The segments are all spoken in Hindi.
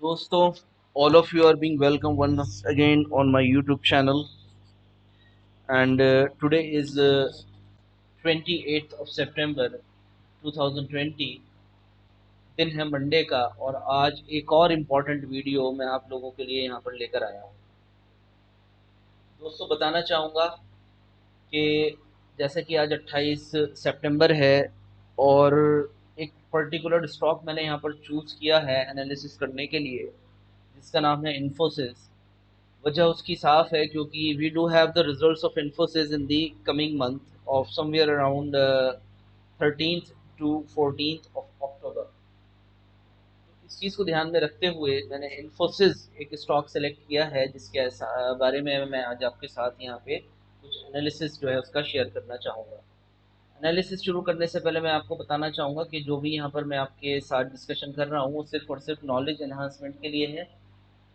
दोस्तों, all of you are being welcome once again on my YouTube channel. And today is 28th of September 2020, दिन है मंडे का। और आज एक और इम्पॉर्टेंट वीडियो मैं आप लोगों के लिए यहाँ पर लेकर आया हूँ। दोस्तों, बताना चाहूँगा कि जैसे कि आज 28 सितंबर है और एक पर्टिकुलर स्टॉक मैंने यहाँ पर चूज़ किया है एनालिसिस करने के लिए, जिसका नाम है इन्फोसिस। वजह उसकी साफ है क्योंकि we do have the results of Infosys in the coming month of somewhere around 13th to 14th of October. इस चीज़ को ध्यान में रखते हुए मैंने इन्फोसिस एक स्टॉक सेलेक्ट किया है, जिसके बारे में मैं आज आपके साथ यहाँ पे कुछ एनालिसिस जो है उसका शेयर करना चाहूँगा। एनालिसिस शुरू करने से पहले मैं आपको बताना चाहूँगा कि जो भी यहाँ पर मैं आपके साथ डिस्कशन कर रहा हूँ वो सिर्फ और सिर्फ नॉलेज एनहांसमेंट के लिए है,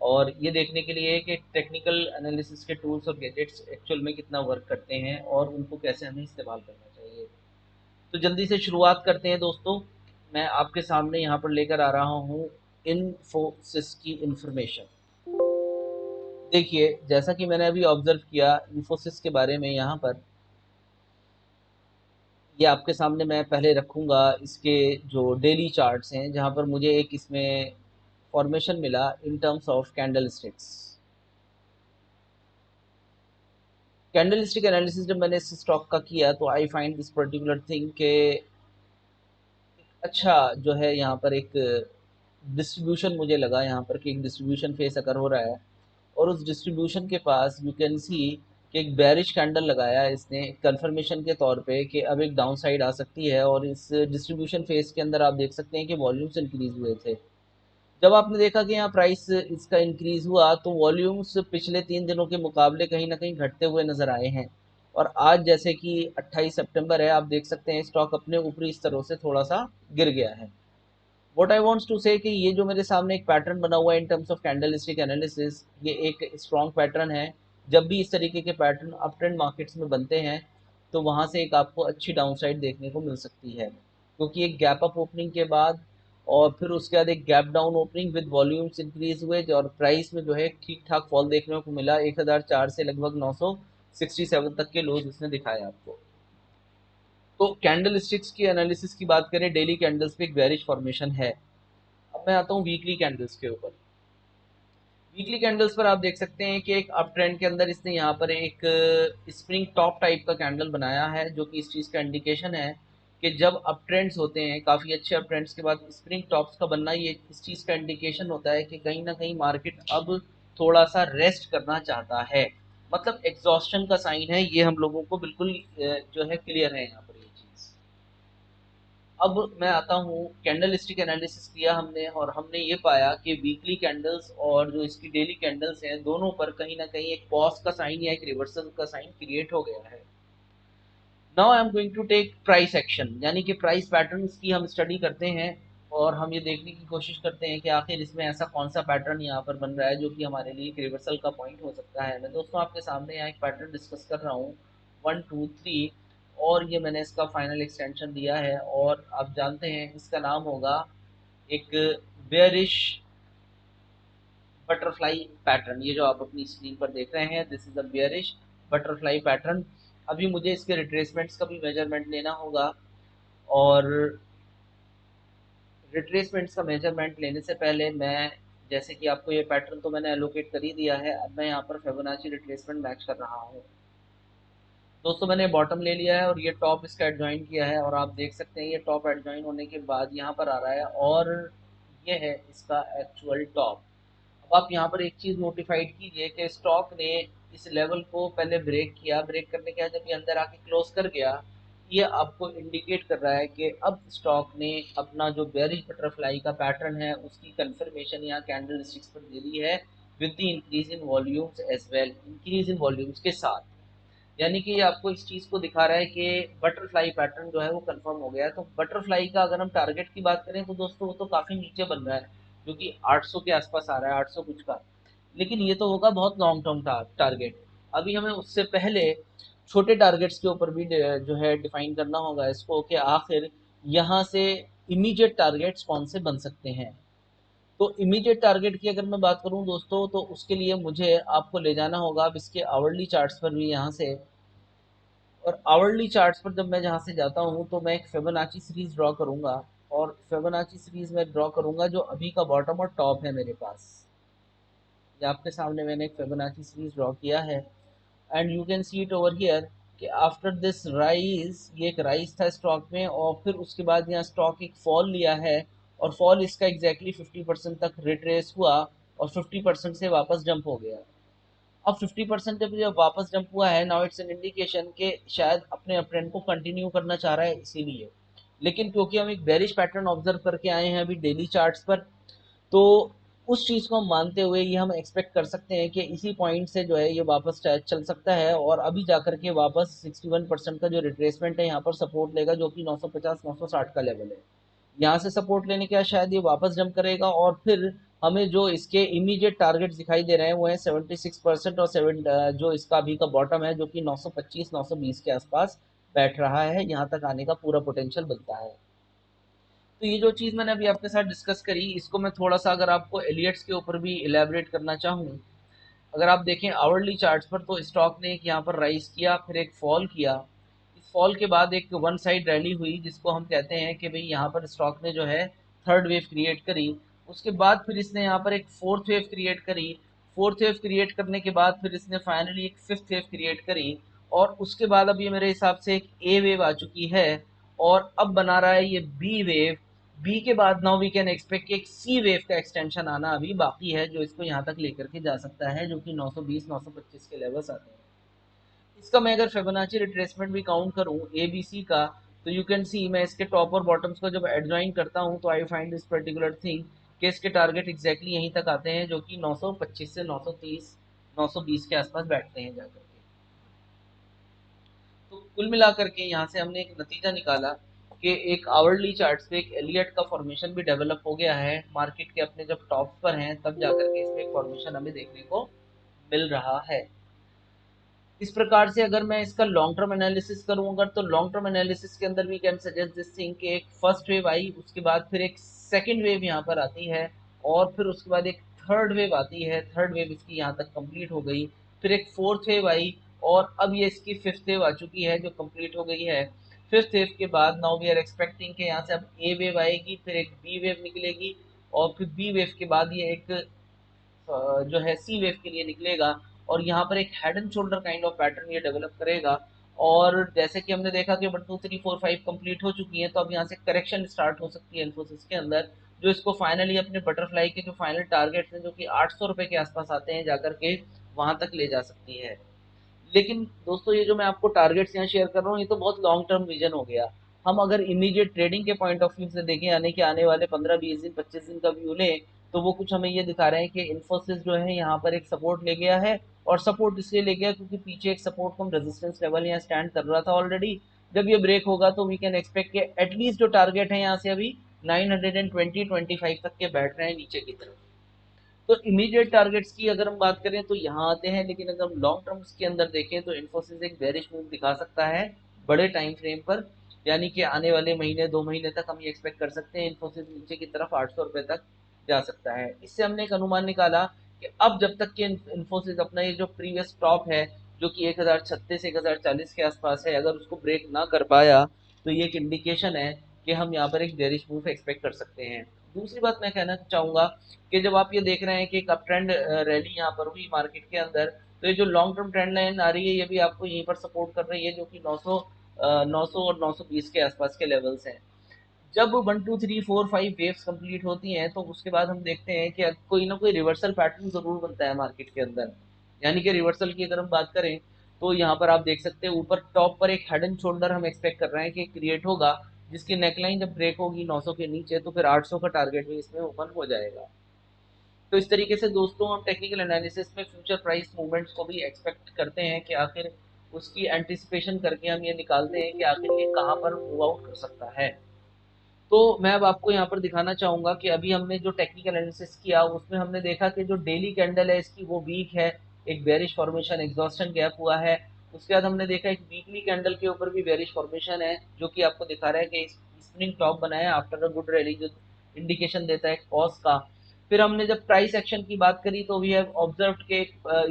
और ये देखने के लिए कि टेक्निकल एनालिसिस के टूल्स और गैजेट्स एक्चुअल में कितना वर्क करते हैं और उनको कैसे हमें इस्तेमाल करना चाहिए। तो जल्दी से शुरुआत करते हैं दोस्तों। मैं आपके सामने यहाँ पर लेकर आ रहा हूँ इन्फोसिस की इंफॉर्मेशन। देखिए, जैसा कि मैंने अभी ऑब्जर्व किया इन्फोसिस के बारे में, यहाँ पर ये आपके सामने मैं पहले रखूँगा इसके जो डेली चार्ट्स हैं, जहाँ पर मुझे एक इसमें फॉर्मेशन मिला in terms of candle sticks. Candle stick analysis जब मैंने इस स्टॉक का किया तो I find this particular thing के अच्छा जो है यहाँ पर एक डिस्ट्रीब्यूशन मुझे लगा यहाँ पर कि एक डिस्ट्रीब्यूशन फेस अकर हो रहा है, और उस डिस्ट्रीब्यूशन के पास यू कैन सी कि एक बेरिश कैंडल लगाया है इसने कंफर्मेशन के तौर पे कि अब एक डाउन साइड आ सकती है। और इस डिस्ट्रीब्यूशन फेस के अंदर आप देख सकते हैं कि वॉल्यूम्स इंक्रीज हुए थे। जब आपने देखा कि यहाँ प्राइस इसका इंक्रीज हुआ तो वॉल्यूम्स पिछले 3 दिनों के मुकाबले कहीं ना कहीं घटते हुए नजर आए हैं। और आज जैसे कि 28 सितंबर है, आप देख सकते हैं स्टॉक अपने ऊपरी स्तरों से थोड़ा सा गिर गया है। व्हाट आई वांट्स टू से कि ये जो मेरे सामने एक पैटर्न बना हुआ है in terms of candlestick analysis, ये एक स्ट्रॉन्ग पैटर्न है। जब भी इस तरीके के पैटर्न अप ट्रेंड मार्केट्स में बनते हैं तो वहाँ से एक आपको अच्छी डाउनसाइड देखने को मिल सकती है, क्योंकि एक गैप अप ओपनिंग के बाद और फिर उसके बाद एक gap down opening with volumes increase हुए और प्राइस में जो है ठीक ठाक फॉल देखने को मिला। 1004 से लगभग 967 तक के लोज इसने दिखाया आपको। तो कैंडल स्टिक्स की एनालिसिस की बात करें, डेली कैंडल्स पे एक बेरिश फॉर्मेशन है। अब मैं आता हूँ वीकली कैंडल्स के ऊपर। वीकली कैंडल्स पर आप देख सकते हैं कि एक अप ट्रेंड के अंदर इसने यहाँ पर एक स्प्रिंग टॉप टाइप का कैंडल बनाया है, जो कि इस चीज़ का इंडिकेशन है कि जब अप ट्रेंड्स होते हैं काफ़ी अच्छे अप ट्रेंड्स के बाद स्प्रिंग टॉप्स का बनना, ये इस चीज़ का इंडिकेशन होता है कि कहीं ना कहीं मार्केट अब थोड़ा सा रेस्ट करना चाहता है। मतलब एग्जॉस्शन का साइन है ये, हम लोगों को बिल्कुल जो है क्लियर है यहाँ पर ये चीज़। अब मैं आता हूँ, कैंडल स्टिक एनालिसिस किया हमने और हमने ये पाया कि वीकली कैंडल्स और जो इसकी डेली कैंडल्स हैं दोनों पर कहीं ना कहीं एक पॉज का साइन या एक रिवर्सल का साइन क्रिएट हो गया है। Now I am going to take price action, यानी कि प्राइस पैटर्न्स की हम स्टडी करते हैं और हम ये देखने की कोशिश करते हैं कि आखिर इसमें ऐसा कौन सा पैटर्न यहाँ पर बन रहा है जो कि हमारे लिए एक रिवर्सल का पॉइंट हो सकता है। मैं दोस्तों आपके सामने यहाँ एक पैटर्न डिस्कस कर रहा हूँ 1 2 3, और ये मैंने इसका फाइनल एक्सटेंशन दिया है और आप जानते हैं इसका नाम होगा एक बेयरिश बटरफ्लाई पैटर्न। ये जो आप अपनी स्क्रीन पर देख रहे हैं, this is a bearish butterfly pattern. अभी मुझे इसके रिट्रेसमेंट्स का भी मेजरमेंट लेना होगा, और रिट्रेसमेंट्स का मेजरमेंट लेने से पहले मैं, जैसे कि आपको ये पैटर्न तो मैंने एलोकेट कर ही दिया है, अब मैं यहाँ पर फिबोनाची रिट्रेसमेंट मैच कर रहा हूँ। दोस्तों, मैंने बॉटम ले लिया है और ये टॉप इसका एडजॉइन किया है, और आप देख सकते हैं ये टॉप एडजॉइन होने के बाद यहाँ पर आ रहा है और ये है इसका एक्चुअल टॉप। अब आप यहाँ पर एक चीज़ नोटिफाइड कीजिए कि स्टॉक ने इस लेवल को पहले ब्रेक किया, ब्रेक करने के बाद जब ये अंदर आके क्लोज कर गया, ये आपको इंडिकेट कर रहा है कि अब स्टॉक ने अपना जो बेरिश बटरफ्लाई का पैटर्न है उसकी कंफर्मेशन यहाँ कैंडल स्टिक्स पर दे दी है, with the increase in volumes as well, increase in volumes के साथ। यानी कि ये आपको इस चीज़ को दिखा रहा है कि बटरफ्लाई पैटर्न जो है वो कंफर्म हो गया है। तो बटरफ्लाई का अगर हम टारगेट की बात करें तो दोस्तों वो तो काफ़ी नीचे बन रहा है, जो कि 800 के आसपास आ रहा है, 800 कुछ का। लेकिन ये तो होगा बहुत लॉन्ग टर्म टारगेट। अभी हमें उससे पहले छोटे टारगेट्स के ऊपर भी जो है डिफाइन करना होगा इसको, कि आखिर यहाँ से इमीडिएट टारगेट्स कौन से बन सकते हैं। तो इमीडिएट टारगेट की अगर मैं बात करूं दोस्तों, तो उसके लिए मुझे आपको ले जाना होगा अब इसके आवरली चार्ट्स पर भी यहाँ से। और आवरली चार्ट्स पर जब मैं जहाँ से जाता हूँ तो मैं एक फिबोनाची सीरीज ड्रॉ करूंगा। और फिबोनाची सीरीज में ड्रॉ करूंगा जो अभी का बॉटम और टॉप है मेरे पास। ये आपके सामने मैंने एक फिबोनाची सीरीज ड्रॉ किया है, and you can see it over here कि आफ्टर दिस राइज, ये एक राइज था स्टॉक में, और फिर उसके बाद यहाँ स्टॉक एक फॉल लिया है, और फॉल इसका एग्जैक्टली 50% तक रिट्रेस हुआ, और 50% से वापस जंप हो गया। अब 50% जब ये वापस जंप हुआ है, नाउ इट्स एन इंडिकेशन कि शायद अपने अपट्रेंड को कंटिन्यू करना चाह रहा है, इसीलिए। लेकिन क्योंकि हम एक बेरिश पैटर्न ऑब्जर्व करके आए हैं अभी डेली चार्ट्स पर, तो उस चीज़ को हम मानते हुए ये हम एक्सपेक्ट कर सकते हैं कि इसी पॉइंट से जो है ये वापस शायद चल सकता है, और अभी जाकर के वापस 61% का जो रिट्रेसमेंट है यहाँ पर सपोर्ट लेगा, जो कि 950 960 का लेवल है। यहाँ से सपोर्ट लेने के बाद शायद ये वापस जंप करेगा, और फिर हमें जो इसके इमीडिएट टारगेट दिखाई दे रहे हैं वो है 76% और जो इसका अभी का बॉटम है जो कि 925 920 के आसपास बैठ रहा है, यहाँ तक आने का पूरा पोटेंशियल बनता है। तो ये जो चीज़ मैंने अभी आपके साथ डिस्कस करी, इसको मैं थोड़ा सा अगर आपको एलियट्स के ऊपर भी इलेबरेट करना चाहूँ। अगर आप देखें आवरली चार्ट्स पर, तो स्टॉक ने एक यहाँ पर राइज किया, फिर एक फॉल किया। इस फॉल के बाद एक वन साइड रैली हुई, जिसको हम कहते हैं कि भाई यहाँ पर स्टॉक ने जो है थर्ड वेव क्रिएट करी। उसके बाद फिर इसने यहाँ पर एक फोर्थ वेव क्रिएट करी। फोर्थ वेव क्रिएट करने के बाद फिर इसने फाइनली एक फिफ्थ वेव क्रिएट करी, और उसके बाद अब ये मेरे हिसाब से एक ए वेव आ चुकी है, और अब बना रहा है ये बी वेव। बी के बाद नाउ वी कैन एक्सपेक्ट कि एक सी वेव का एक्सटेंशन आना अभी बाकी है, जो इसको यहाँ तक लेकर के जा सकता है, जो कि 920 925 के लेवल्स आते हैं। इसका मैं अगर फिबोनाची रिट्रेसमेंट भी काउंट करूँ ए बी सी का, तो यू कैन सी मैं इसके टॉप और बॉटम्स को जब एडजॉइन करता हूँ तो I find this particular thing कि इसके टारगेट एग्जैक्टली यहीं तक आते हैं, जो कि 925 से 930 920 के आसपास बैठते हैं जाकर के। तो कुल मिलाकर के यहाँ से हमने एक नतीजा निकाला कि एक आवरली चार्ट पे एक एलियट का फॉर्मेशन भी डेवलप हो गया है। मार्केट के अपने जब टॉप पर हैं तब जाकर के इसमें एक फॉर्मेशन हमें देखने को मिल रहा है। इस प्रकार से अगर मैं इसका लॉन्ग टर्म एनालिसिस करूं, अगर तो लॉन्ग टर्म एनालिसिस के अंदर we can suggest this thing कि एक फर्स्ट वेव आई, उसके बाद फिर एक सेकंड वेव यहाँ पर आती है, और फिर उसके बाद एक थर्ड वेव आती है। थर्ड वेव इसकी यहाँ तक कंप्लीट हो गई, फिर एक फोर्थ वेव आई, और अब ये इसकी फिफ्थ वेव आ चुकी है जो कंप्लीट हो गई है। फिफ्थ वेव के बाद नाउ वी आर एक्सपेक्टिंग कि यहाँ से अब ए वेव आएगी, फिर एक बी वेव निकलेगी, और फिर बी वेव के बाद ये एक जो है सी वेव के लिए निकलेगा, और यहाँ पर एक head and shoulder kind of pattern ये डेवलप करेगा। और जैसे कि हमने देखा कि 1 2 3 4 5 कंप्लीट हो चुकी है, तो अब यहाँ से करेक्शन स्टार्ट हो सकती है इन्फोसिस के अंदर, जो इसको फाइनली अपने बटरफ्लाई के जो फाइनल टारगेट्स हैं जो कि 800 रुपये के आसपास आते हैं जाकर के वहां तक ले जा सकती है। लेकिन दोस्तों ये जो मैं आपको टारगेट्स यहाँ शेयर कर रहा हूँ, ये तो बहुत लॉन्ग टर्म विजन हो गया। हम अगर इमीडिएट ट्रेडिंग के पॉइंट ऑफ व्यू से देखें, यानी कि आने वाले 15 20 दिन 25 दिन का व्यू लें, तो वो कुछ हमें ये दिखा रहे हैं कि इन्फोसिस जो है यहाँ पर एक सपोर्ट ले गया है। और सपोर्ट इसलिए ले गया क्योंकि पीछे एक सपोर्ट कम रेजिस्टेंस लेवल यहाँ स्टैंड कर रहा था ऑलरेडी। जब ये ब्रेक होगा तो वी कैन एक्सपेक्ट कि एटलीस्ट जो टारगेट है यहाँ से अभी 920 25 तक के बैठ रहे हैं नीचे की तरफ। तो इमीडिएट टारगेट्स की अगर हम बात करें तो यहाँ आते हैं, लेकिन अगर हम लॉन्ग टर्म्स के अंदर देखें तो इन्फोसिस एक बेरिश मूव दिखा सकता है बड़े टाइम फ्रेम पर। यानी कि आने वाले महीने 2 महीने तक हम ये एक्सपेक्ट कर सकते हैं इन्फोसिस नीचे की तरफ 800 रुपये तक जा सकता है। इससे हमने एक अनुमान निकाला कि अब जब तक कि इन्फोसिस अपना ये जो प्रीवियस टॉप है जो कि 1036 1040 के आसपास है, अगर उसको ब्रेक ना कर पाया, तो ये एक इंडिकेशन है कि हम यहाँ पर एक बेरिश मूव एक्सपेक्ट कर सकते हैं। दूसरी बात मैं कहना चाहूंगा कि जब आप ये देख रहे हैं कि एक अप ट्रेंड रैली यहाँ पर हुई मार्केट के अंदर, तो ये जो लॉन्ग टर्म ट्रेंड लाइन आ रही है ये भी आपको यहीं पर सपोर्ट कर रही है, जो कि 900 और 920 के आसपास के लेवल्स हैं। जब 1 2 3 4 5 वेव्स कंप्लीट होती हैं, तो उसके बाद हम देखते हैं कि कोई ना कोई रिवर्सल पैटर्न जरूर बनता है मार्केट के अंदर। यानी कि रिवर्सल की अगर हम बात करें, तो यहाँ पर आप देख सकते हैं ऊपर टॉप पर एक हेड एंड शोल्डर हम एक्सपेक्ट कर रहे हैं कि क्रिएट होगा, जिसकी नेकलाइन जब ब्रेक होगी 900 के नीचे, तो फिर 800 का टारगेट भी इसमें ओपन हो जाएगा। तो इस तरीके से दोस्तों हम टेक्निकल एनालिसिस में फ्यूचर प्राइस मूवमेंट्स को भी एक्सपेक्ट करते हैं कि आखिर उसकी एंटिसिपेशन करके हम ये निकालते हैं कि आखिर ये कहाँ पर मूव आउट कर सकता है। तो मैं अब आपको यहाँ पर दिखाना चाहूंगा कि अभी हमने जो टेक्निकल एनालिसिस किया उसमें हमने देखा कि जो डेली कैंडल है इसकी वो वीक है, एक बेरिश फॉर्मेशन एग्जॉस्टन गैप हुआ है। उसके बाद हमने देखा एक वीकली कैंडल के ऊपर भी बेरिश फॉर्मेशन है, जो कि आपको दिखा रहा है कि स्पिनिंग टॉप बनाया आफ्टर अ गुड रैली, जो इंडिकेशन देता है कॉस्ट का। फिर हमने जब प्राइस एक्शन की बात करी तो वी हैव ऑब्जर्व्ड के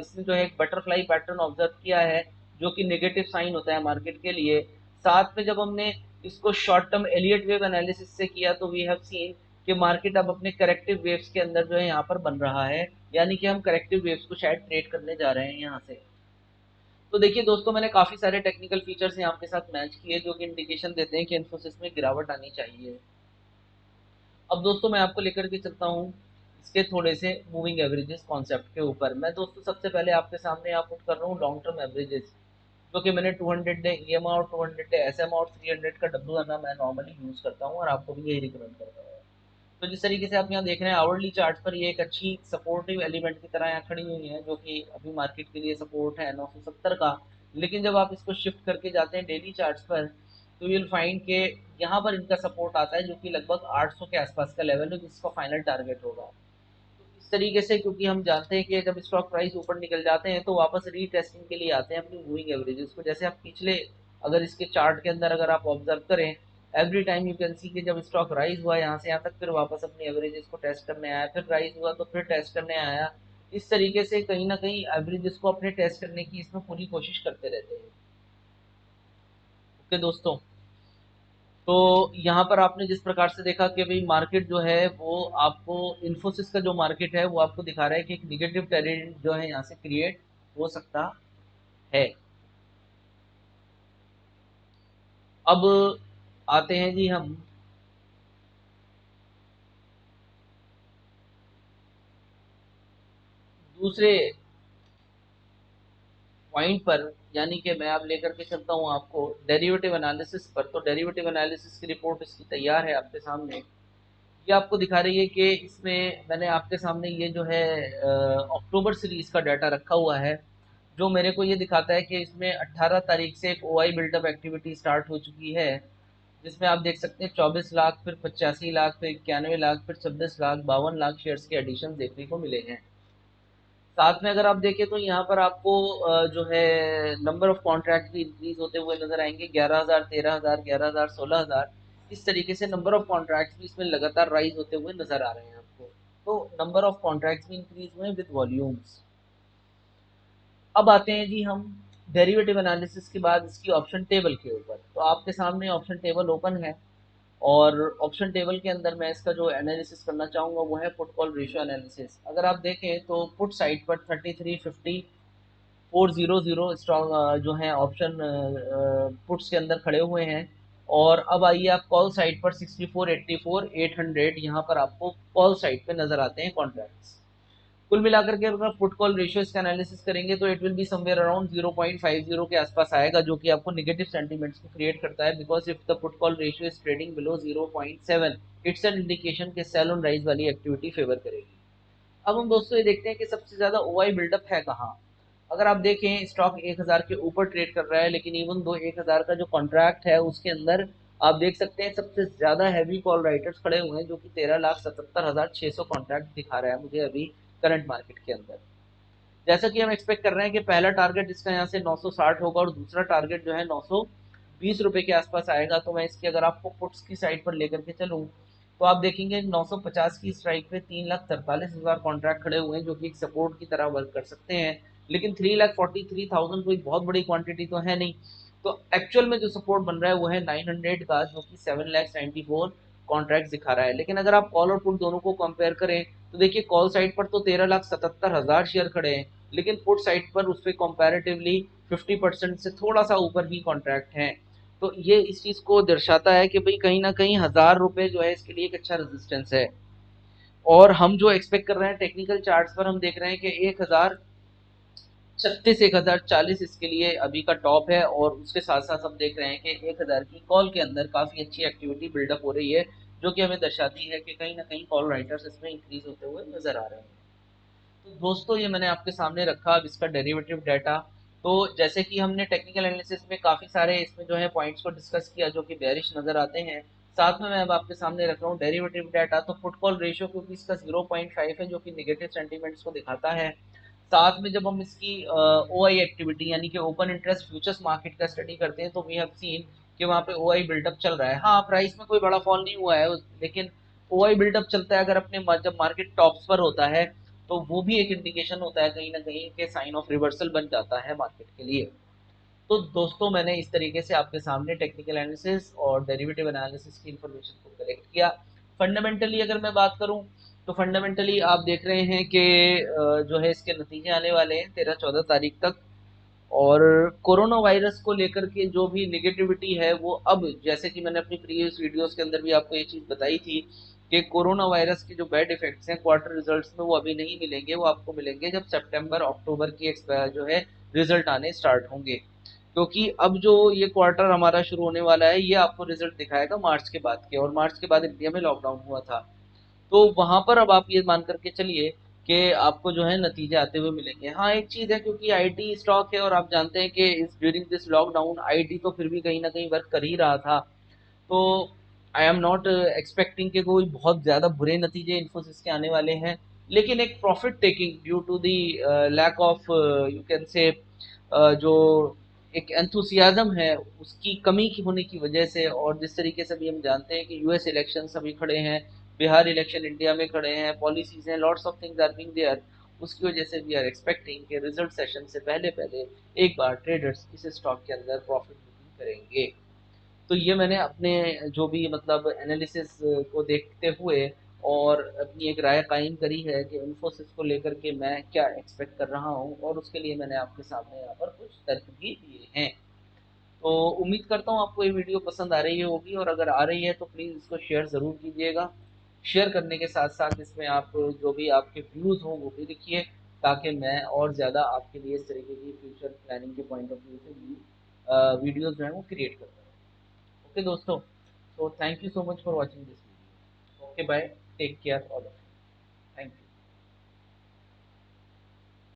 इसमें जो है एक बटरफ्लाई पैटर्न ऑब्जर्व किया है जो कि नेगेटिव साइन होता है मार्केट के लिए। साथ में जब हमने इसको short term Elliott wave analysis से किया तो वी हैव सीन कि मार्केट अब अपने करेक्टिव वेव्स के अंदर जो है यहाँ पर बन रहा है, यानी कि हम करेक्टिव वेव्स को शायद ट्रेड करने जा रहे हैं यहाँ से। तो देखिए दोस्तों, मैंने काफी सारे टेक्निकल फीचर्स यहाँ आपके साथ मैच किए जो कि इंडिकेशन देते हैं कि इन्फोसिस में गिरावट आनी चाहिए। अब दोस्तों मैं आपको लेकर के चलता हूँ इसके थोड़े से मूविंग एवरेजेस कॉन्सेप्ट के ऊपर। मैं दोस्तों सबसे पहले आपके सामने यहाँ पुट कर रहा हूँ लॉन्ग टर्म एवरेजेस, जो कि मैंने 200 डे ईएमए और 200 डे एसएम और 300 का डब्ल्यू आना मैं नॉर्मली यूज करता हूँ और आपको भी यही रिकमेंड करता हूँ। तो जिस तरीके से आप यहाँ देख रहे हैं आवरली चार्ट पर ये एक अच्छी सपोर्टिव एलिमेंट की तरह यहाँ खड़ी हुई है, जो कि अभी मार्केट के लिए सपोर्ट है 970 का। लेकिन जब आप इसको शिफ्ट करके जाते हैं डेली चार्ट्स पर तो यूल फाइंड के यहाँ पर इनका सपोर्ट आता है जो कि लगभग 800 के आसपास का लेवल है जिसका फाइनल टारगेट होगा। तो इस तरीके से क्योंकि हम जानते हैं कि जब स्टॉक प्राइस ऊपर निकल जाते हैं तो वापस रीटेस्टिंग के लिए आते हैं अपनी मूविंग एवरेजेस को। जैसे आप पिछले अगर इसके चार्ट के अंदर अगर आप ऑब्जर्व करें, every time you can see कि जब स्टॉक राइज हुआ यहाँ से यहाँ तक फिर वापस अपनी एवरेजेस को टेस्ट करने आया, फिर राइज हुआ तो फिर टेस्ट करने आया। इस तरीके से कहीं ना कहीं एवरेजेस को अपने टेस्ट करने की इसमें पूरी कोशिश करते रहते हैं। ओके दोस्तों, तो यहाँ पर आपने जिस प्रकार से देखा कि भाई मार्केट जो है वो आपको इन्फोसिस का जो मार्केट है वो आपको दिखा रहा है कि एक निगेटिव टेरेन जो है यहाँ से क्रिएट हो सकता है। अब आते हैं जी हम दूसरे पॉइंट पर, यानी कि मैं अब लेकर के चलता हूँ आपको डेरिवेटिव एनालिसिस पर। तो डेरिवेटिव एनालिसिस की रिपोर्ट इसकी तैयार है आपके सामने। ये आपको दिखा रही है कि इसमें मैंने आपके सामने ये जो है अक्टूबर सीरीज का डाटा रखा हुआ है, जो मेरे को ये दिखाता है कि इसमें 18 तारीख से एक ओआई बिल्डअप एक्टिविटी स्टार्ट हो चुकी है, जिसमें आप देख सकते हैं 24 लाख, फिर 85 लाख, फिर 91 लाख, फिर 26 लाख, 52 लाख शेयर्स के एडिशन देखने को मिले हैं। साथ में अगर आप देखें तो यहाँ पर आपको जो है नंबर ऑफ कॉन्ट्रैक्ट भी इंक्रीज होते हुए नजर आएंगे। 11,000, 13,000, 11,000, 16,000, इस तरीके से नंबर ऑफ कॉन्ट्रैक्ट भी इसमें लगातार राइज होते हुए नजर आ रहे हैं आपको। तो नंबर ऑफ कॉन्ट्रैक्ट भी इंक्रीज हुए विद वॉल्यूम्स। अब आते हैं जी हम डेरिवेटिव एनालिसिस के बाद इसकी ऑप्शन टेबल के ऊपर। तो आपके सामने ऑप्शन टेबल ओपन है और ऑप्शन टेबल के अंदर मैं इसका जो एनालिसिस करना चाहूँगा वो है पुट कॉल रेशियो एनालिसिस। अगर आप देखें तो पुट साइड पर 3350 400 स्ट्रॉन्ग जो है ऑप्शन पुट्स के अंदर खड़े हुए हैं। और अब आइए आप कॉल साइड पर 6484 800 यहाँ पर आपको कॉल साइड पे नजर आते हैं कॉन्ट्रैक्ट्स। कुल मिलाकर के अगर पुट कॉल रेशियो इसका एनालिसिस करेंगे तो it will be somewhere around 0.50 के आसपास आएगा, जो कि आपको नेगेटिव सेंटीमेंट्स को क्रिएट करता है। Because if the put call ratio is trading below 0.7, it's an indication के सेल ऑन राइज वाली एक्टिविटी फेवर करेगी। अब हम दोस्तों ये देखते हैं कि सबसे ज्यादा ओआई बिल्डअप है कहाँ। अगर आप देखें स्टॉक 1000 के ऊपर ट्रेड कर रहा है, लेकिन इवन दो 1000 का जो कॉन्ट्रैक्ट है उसके अंदर आप देख सकते हैं सबसे ज्यादा हैवी कॉल राइटर्स खड़े हुए हैं, जो कि 13,77,600 कॉन्ट्रैक्ट दिखा रहा है मुझे अभी करंट मार्केट के अंदर। जैसा कि हम एक्सपेक्ट कर रहे हैं कि पहला टारगेट इसका यहाँ से 960 होगा और दूसरा टारगेट जो है 920 रुपए के आसपास आएगा। तो मैं इसकी अगर आपको पुट्स की साइड पर लेकर के चलूँ तो आप देखेंगे 950 की स्ट्राइक पे 3,43,000 कॉन्ट्रैक्ट खड़े हुए हैं, जो कि एक सपोर्ट की तरह वर्क कर सकते हैं। लेकिन 3,43,000 कोई बहुत बड़ी क्वांटिटी तो है नहीं। तो एक्चुअल में जो सपोर्ट बन रहा है वो है 900 का, जो कि 7,94 कॉन्ट्रैक्ट दिखा रहा है। लेकिन अगर आप कॉल और पुट दोनों को कंपेयर करें तो देखिए कॉल साइड पर तो 13,77,000 शेयर खड़े हैं, लेकिन पुट साइड पर उस पर कंपैरेटिवली 50% से थोड़ा सा ऊपर ही कॉन्ट्रैक्ट हैं। तो ये इस चीज को दर्शाता है कि भाई कहीं ना कहीं 1000 रुपए जो है इसके लिए एक अच्छा रेजिस्टेंस है। और हम जो एक्सपेक्ट कर रहे हैं टेक्निकल चार्ट्स पर हम देख रहे हैं कि 1036, 1040 इसके लिए अभी का टॉप है। और उसके साथ साथ हम देख रहे हैं कि 1000 की कॉल के अंदर काफी अच्छी एक्टिविटी बिल्डअप हो रही है, जो कि हमें दर्शाती है कि कहीं ना कहीं कॉल राइटर्स इसमें इंक्रीज होते हुए नजर आ रहे हैं। तो दोस्तों ये मैंने आपके सामने रखा अब इसका डेरिवेटिव डाटा। तो जैसे कि हमने टेक्निकल एनालिसिस में काफी सारे इसमें जो है पॉइंट्स को डिस्कस किया जो कि बेरिश नजर आते हैं, साथ में मैं अब आपके सामने रख रहा हूँ डेरिवेटिव डाटा। तो फुट कॉल रेशियो क्योंकि इसका 0.5 है जो कि निगेटिव सेंटीमेंट्स को दिखाता है। साथ में जब हम इसकी ओ आई एक्टिविटी यानी कि ओपन इंटरेस्ट फ्यूचर्स मार्केट का स्टडी करते हैं तो वी हैव सीन कि वहाँ पे ओ आई बिल्डअप चल रहा है। हाँ प्राइस में कोई बड़ा फॉल नहीं हुआ है लेकिन ओआई बिल्डअप चलता है अगर अपने जब मार्केट टॉप्स पर होता है, तो वो भी एक इंडिकेशन होता है कहीं ना कहीं के साइन ऑफ रिवर्सल बन जाता है मार्केट के लिए। तो दोस्तों मैंने इस तरीके से आपके सामने टेक्निकल एनालिसिस और डेरिवेटिव एनालिसिस की इंफॉर्मेशन को कलेक्ट किया। फंडामेंटली अगर मैं बात करूं, तो फंडामेंटली आप देख रहे हैं कि जो है इसके नतीजे आने वाले हैं 13-14 तारीख तक। और कोरोना वायरस को लेकर के जो भी निगेटिविटी है वो अब, जैसे कि मैंने अपनी प्रीवियस वीडियोस के अंदर भी आपको ये चीज़ बताई थी कि कोरोना वायरस के जो बैड इफेक्ट्स हैं क्वार्टर रिजल्ट्स में, वो अभी नहीं मिलेंगे, वो आपको मिलेंगे जब सितंबर अक्टूबर की जो है रिजल्ट आने स्टार्ट होंगे। क्योंकि अब जो ये क्वार्टर हमारा शुरू होने वाला है, ये आपको रिजल्ट दिखाएगा मार्च के बाद के, और मार्च के बाद इंडिया में लॉकडाउन हुआ था। तो वहां पर अब आप ये मान करके चलिए कि आपको जो है नतीजे आते हुए मिलेंगे। हाँ एक चीज है, क्योंकि आईटी स्टॉक है और आप जानते हैं कि इस ड्यूरिंग दिस लॉकडाउन आईटी तो फिर भी कहीं ना कहीं वर्क कर ही रहा था। तो आई एम नॉट एक्सपेक्टिंग कि कोई बहुत ज़्यादा बुरे नतीजे इन्फोसिस के आने वाले हैं। लेकिन एक profit taking due to the lack of you can say जो एक एंथुसियाज्म है उसकी कमी की होने की वजह से, और जिस तरीके से भी हम जानते हैं कि यूएस इलेक्शन अभी खड़े हैं, बिहार इलेक्शन इंडिया में खड़े हैं, पॉलिसीज हैं, lots of things are being there, उसकी वजह से वी आर एक्सपेक्टिंग कि रिजल्ट सेशन से पहले पहले एक बार ट्रेडर्स इस स्टॉक के अंदर प्रॉफिट बुकिंग करेंगे। तो ये मैंने अपने जो भी मतलब एनालिसिस को देखते हुए और अपनी एक राय कायम करी है कि इन्फोसिस को लेकर के मैं क्या एक्सपेक्ट कर रहा हूँ, और उसके लिए मैंने आपके सामने यहाँ पर कुछ तर्क भी दिए हैं। तो उम्मीद करता हूँ आपको ये वीडियो पसंद आ रही होगी, और अगर आ रही है तो प्लीज़ इसको शेयर ज़रूर कीजिएगा। शेयर करने के साथ साथ इसमें आप जो भी आपके व्यूज़ हों वो भी लिखिए, ताकि मैं और ज़्यादा आपके लिए इस तरीके की फ्यूचर प्लानिंग के पॉइंट ऑफ व्यू से वीडियोज़ जो हैं वो क्रिएट करता हूँ। ओके दोस्तों, so thank you so much for watching this video. Okay, bye, take care all of you.